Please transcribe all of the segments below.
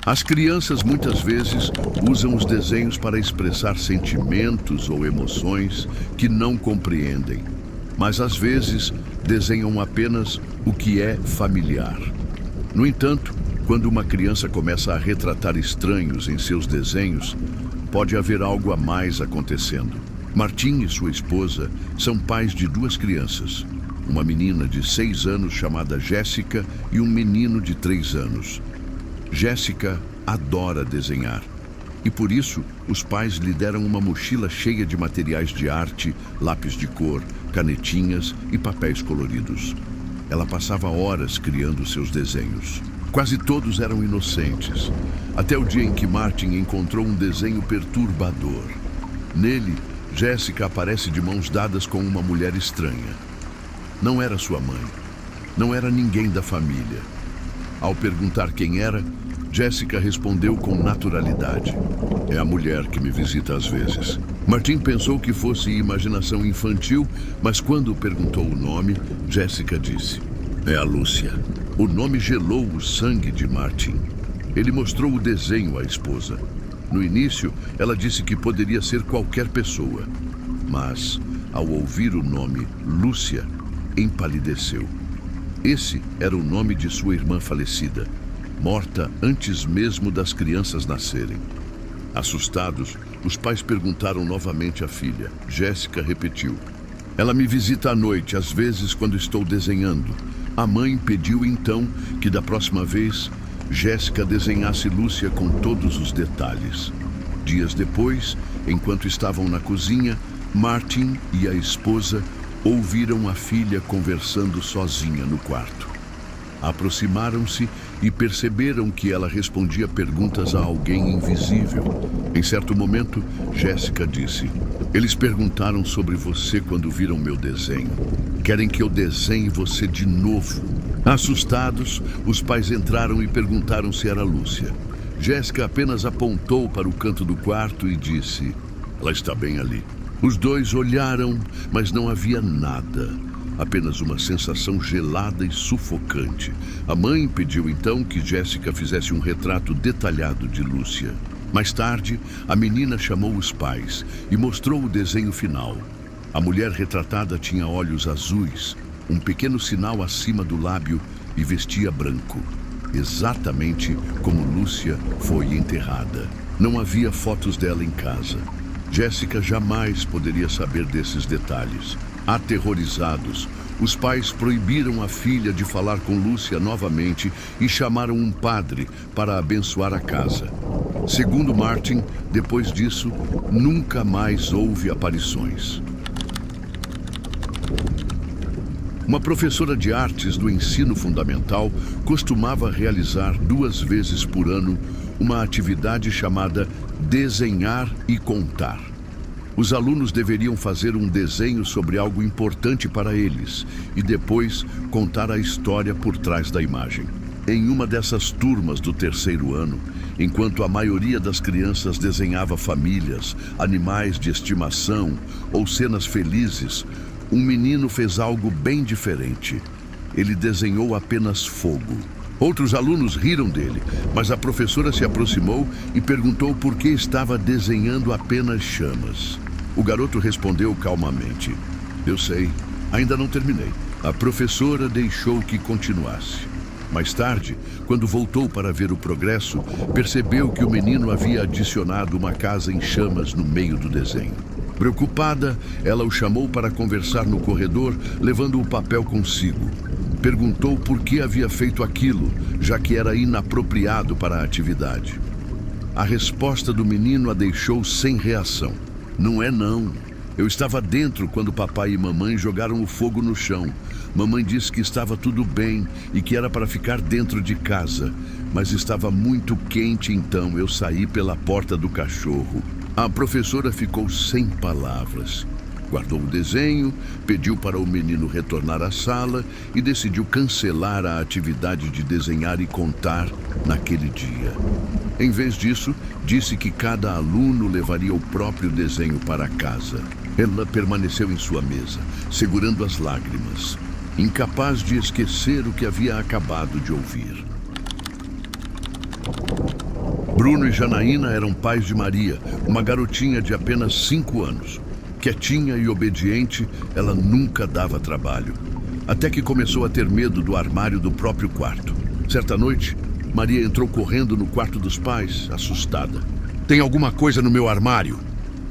As crianças muitas vezes usam os desenhos para expressar sentimentos ou emoções que não compreendem, mas às vezes desenham apenas o que é familiar. No entanto, quando uma criança começa a retratar estranhos em seus desenhos, pode haver algo a mais acontecendo. Martim e sua esposa são pais de 2 crianças, uma menina de 6 anos chamada Jéssica e um menino de 3 anos. Jéssica adora desenhar e por isso os pais lhe deram uma mochila cheia de materiais de arte, lápis de cor, canetinhas e papéis coloridos. Ela passava horas criando seus desenhos. Quase todos eram inocentes, até o dia em que Martin encontrou um desenho perturbador. Nele, Jéssica aparece de mãos dadas com uma mulher estranha. Não era sua mãe, não era ninguém da família. Ao perguntar quem era, Jéssica respondeu com naturalidade: "É a mulher que me visita às vezes." Martim pensou que fosse imaginação infantil, mas quando perguntou o nome, Jéssica disse: "É a Lúcia." O nome gelou o sangue de Martim. Ele mostrou o desenho à esposa. No início, ela disse que poderia ser qualquer pessoa, mas, ao ouvir o nome Lúcia, empalideceu. Esse era o nome de sua irmã falecida, morta antes mesmo das crianças nascerem. Assustados, os pais perguntaram novamente à filha. Jéssica repetiu: "Ela me visita à noite, às vezes quando estou desenhando." A mãe pediu então que da próxima vez Jéssica desenhasse Lúcia com todos os detalhes. Dias depois, enquanto estavam na cozinha, Martin e a esposa ouviram a filha conversando sozinha no quarto. Aproximaram-se e perceberam que ela respondia perguntas a alguém invisível. Em certo momento, Jéssica disse: "Eles perguntaram sobre você quando viram meu desenho. Querem que eu desenhe você de novo." Assustados, os pais entraram e perguntaram se era Lúcia. Jéssica apenas apontou para o canto do quarto e disse: "Ela está bem ali." Os dois olharam, mas não havia nada. Apenas uma sensação gelada e sufocante. A mãe pediu então que Jéssica fizesse um retrato detalhado de Lúcia. Mais tarde, a menina chamou os pais e mostrou o desenho final. A mulher retratada tinha olhos azuis, um pequeno sinal acima do lábio e vestia branco, exatamente como Lúcia foi enterrada. Não havia fotos dela em casa. Jéssica jamais poderia saber desses detalhes. Aterrorizados, os pais proibiram a filha de falar com Lúcia novamente e chamaram um padre para abençoar a casa. Segundo Martin, depois disso, nunca mais houve aparições. Uma professora de artes do ensino fundamental costumava realizar 2 vezes por ano uma atividade chamada Desenhar e Contar. Os alunos deveriam fazer um desenho sobre algo importante para eles e depois contar a história por trás da imagem. Em uma dessas turmas do 3º ano, enquanto a maioria das crianças desenhava famílias, animais de estimação ou cenas felizes, um menino fez algo bem diferente. Ele desenhou apenas fogo. Outros alunos riram dele, mas a professora se aproximou e perguntou por que estava desenhando apenas chamas. O garoto respondeu calmamente: "Eu sei, ainda não terminei." A professora deixou que continuasse. Mais tarde, quando voltou para ver o progresso, percebeu que o menino havia adicionado uma casa em chamas no meio do desenho. Preocupada, ela o chamou para conversar no corredor, levando o papel consigo. Perguntou por que havia feito aquilo, já que era inapropriado para a atividade. A resposta do menino a deixou sem reação. "Não é não. Eu estava dentro quando papai e mamãe jogaram o fogo no chão. Mamãe disse que estava tudo bem e que era para ficar dentro de casa, mas estava muito quente, então eu saí pela porta do cachorro." A professora ficou sem palavras. Guardou o desenho, pediu para o menino retornar à sala e decidiu cancelar a atividade de desenhar e contar naquele dia. Em vez disso, disse que cada aluno levaria o próprio desenho para casa. Ela permaneceu em sua mesa, segurando as lágrimas, incapaz de esquecer o que havia acabado de ouvir. Bruno e Janaína eram pais de Maria, uma garotinha de apenas 5 anos. Quietinha e obediente, ela nunca dava trabalho. Até que começou a ter medo do armário do próprio quarto. Certa noite, Maria entrou correndo no quarto dos pais, assustada. "Tem alguma coisa no meu armário?"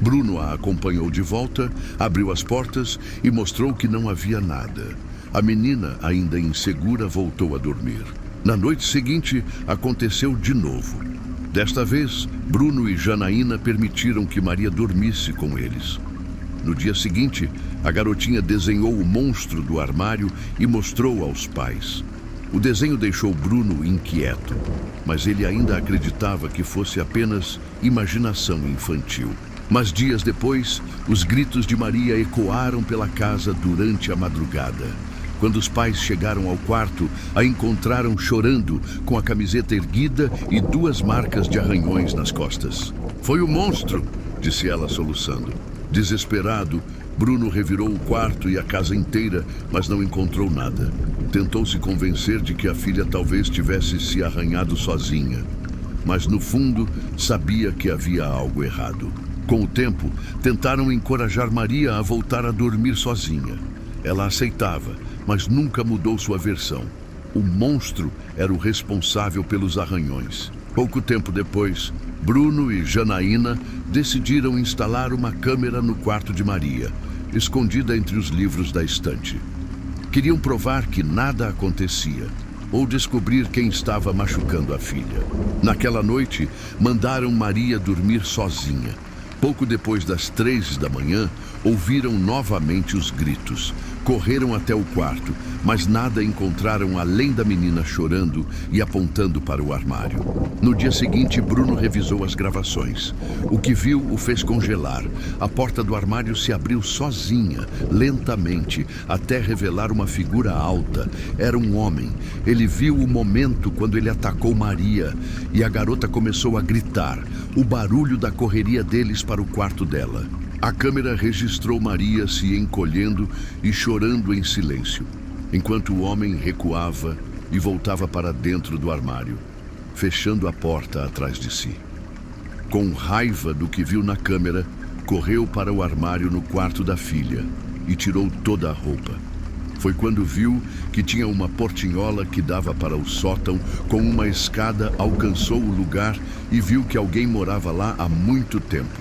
Bruno a acompanhou de volta, abriu as portas e mostrou que não havia nada. A menina, ainda insegura, voltou a dormir. Na noite seguinte, aconteceu de novo. Desta vez, Bruno e Janaína permitiram que Maria dormisse com eles. No dia seguinte, a garotinha desenhou o monstro do armário e mostrou aos pais. O desenho deixou Bruno inquieto, mas ele ainda acreditava que fosse apenas imaginação infantil. Mas dias depois, os gritos de Maria ecoaram pela casa durante a madrugada. Quando os pais chegaram ao quarto, a encontraram chorando, com a camiseta erguida e 2 marcas de arranhões nas costas. "Foi o monstro", disse ela soluçando. Desesperado, Bruno revirou o quarto e a casa inteira, mas não encontrou nada. Tentou se convencer de que a filha talvez tivesse se arranhado sozinha, mas no fundo sabia que havia algo errado. Com o tempo, tentaram encorajar Maria a voltar a dormir sozinha. Ela aceitava, mas nunca mudou sua versão. O monstro era o responsável pelos arranhões. Pouco tempo depois, Bruno e Janaína decidiram instalar uma câmera no quarto de Maria, escondida entre os livros da estante. Queriam provar que nada acontecia, ou descobrir quem estava machucando a filha. Naquela noite, mandaram Maria dormir sozinha. Pouco depois das 3 da manhã, ouviram novamente os gritos. Correram até o quarto, mas nada encontraram além da menina chorando e apontando para o armário. No dia seguinte, Bruno revisou as gravações. O que viu o fez congelar. A porta do armário se abriu sozinha, lentamente, até revelar uma figura alta. Era um homem. Ele viu o momento quando ele atacou Maria e a garota começou a gritar. O barulho da correria deles para o quarto dela. A câmera registrou Maria se encolhendo e chorando em silêncio, enquanto o homem recuava e voltava para dentro do armário, fechando a porta atrás de si. Com raiva do que viu na câmera, correu para o armário no quarto da filha e tirou toda a roupa. Foi quando viu que tinha uma portinhola que dava para o sótão. Com uma escada, alcançou o lugar e viu que alguém morava lá há muito tempo.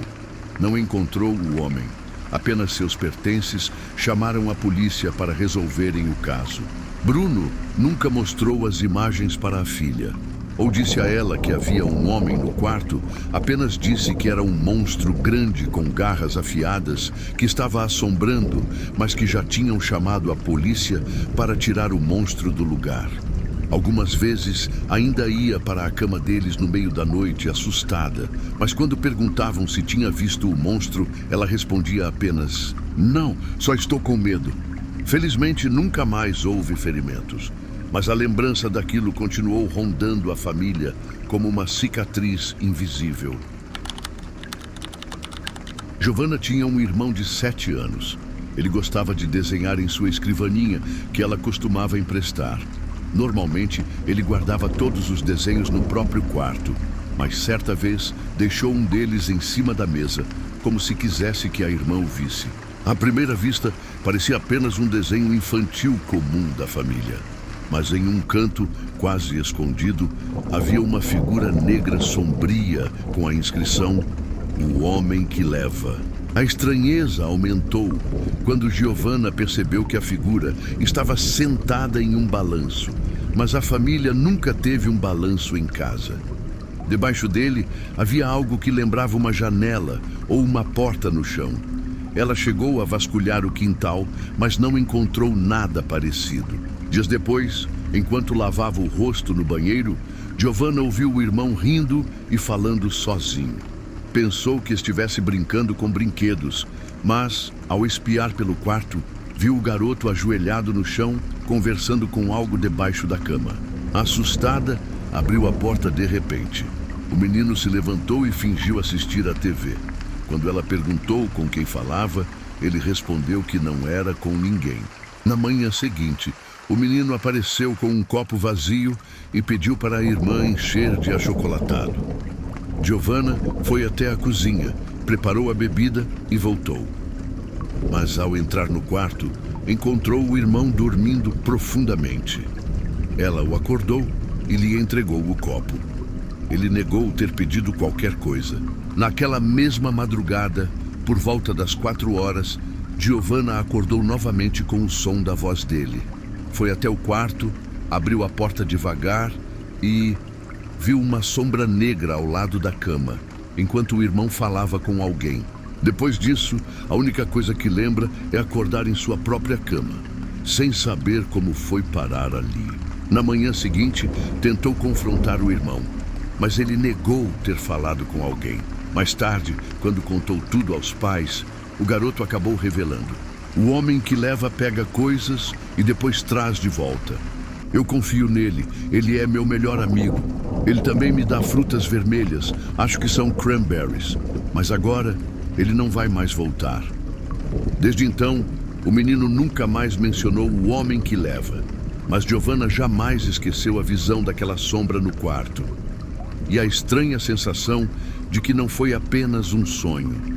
Não encontrou o homem, apenas seus pertences. Chamaram a polícia para resolverem o caso. Bruno nunca mostrou as imagens para a filha, ou disse a ela que havia um homem no quarto. Apenas disse que era um monstro grande com garras afiadas que estava assombrando, mas que já tinham chamado a polícia para tirar o monstro do lugar. Algumas vezes ainda ia para a cama deles no meio da noite, assustada, mas quando perguntavam se tinha visto o monstro, ela respondia apenas: "Não, só estou com medo." Felizmente nunca mais houve ferimentos, mas a lembrança daquilo continuou rondando a família como uma cicatriz invisível. Giovanna tinha um irmão de 7 anos. Ele gostava de desenhar em sua escrivaninha, que ela costumava emprestar. Normalmente, ele guardava todos os desenhos no próprio quarto, mas certa vez deixou um deles em cima da mesa, como se quisesse que a irmã o visse. À primeira vista, parecia apenas um desenho infantil comum da família. Mas em um canto, quase escondido, havia uma figura negra sombria com a inscrição: "O homem que leva." A estranheza aumentou quando Giovanna percebeu que a figura estava sentada em um balanço, mas a família nunca teve um balanço em casa. Debaixo dele havia algo que lembrava uma janela ou uma porta no chão. Ela chegou a vasculhar o quintal, mas não encontrou nada parecido. Dias depois, enquanto lavava o rosto no banheiro, Giovanna ouviu o irmão rindo e falando sozinho. Pensou que estivesse brincando com brinquedos, mas, ao espiar pelo quarto, viu o garoto ajoelhado no chão, conversando com algo debaixo da cama. Assustada, abriu a porta de repente. O menino se levantou e fingiu assistir à TV. Quando ela perguntou com quem falava, ele respondeu que não era com ninguém. Na manhã seguinte, o menino apareceu com um copo vazio e pediu para a irmã encher de achocolatado. Giovanna foi até a cozinha, preparou a bebida e voltou. Mas ao entrar no quarto, encontrou o irmão dormindo profundamente. Ela o acordou e lhe entregou o copo. Ele negou ter pedido qualquer coisa. Naquela mesma madrugada, por volta das 4 horas, Giovanna acordou novamente com o som da voz dele. Foi até o quarto, abriu a porta devagar e viu uma sombra negra ao lado da cama, enquanto o irmão falava com alguém. Depois disso, a única coisa que lembra é acordar em sua própria cama, sem saber como foi parar ali. Na manhã seguinte, tentou confrontar o irmão, mas ele negou ter falado com alguém. Mais tarde, quando contou tudo aos pais, o garoto acabou revelando: o homem que leva pega coisas e depois traz de volta. Eu confio nele, ele é meu melhor amigo. Ele também me dá frutas vermelhas, acho que são cranberries, mas agora ele não vai mais voltar. Desde então, o menino nunca mais mencionou o homem que leva, mas Giovanna jamais esqueceu a visão daquela sombra no quarto e a estranha sensação de que não foi apenas um sonho.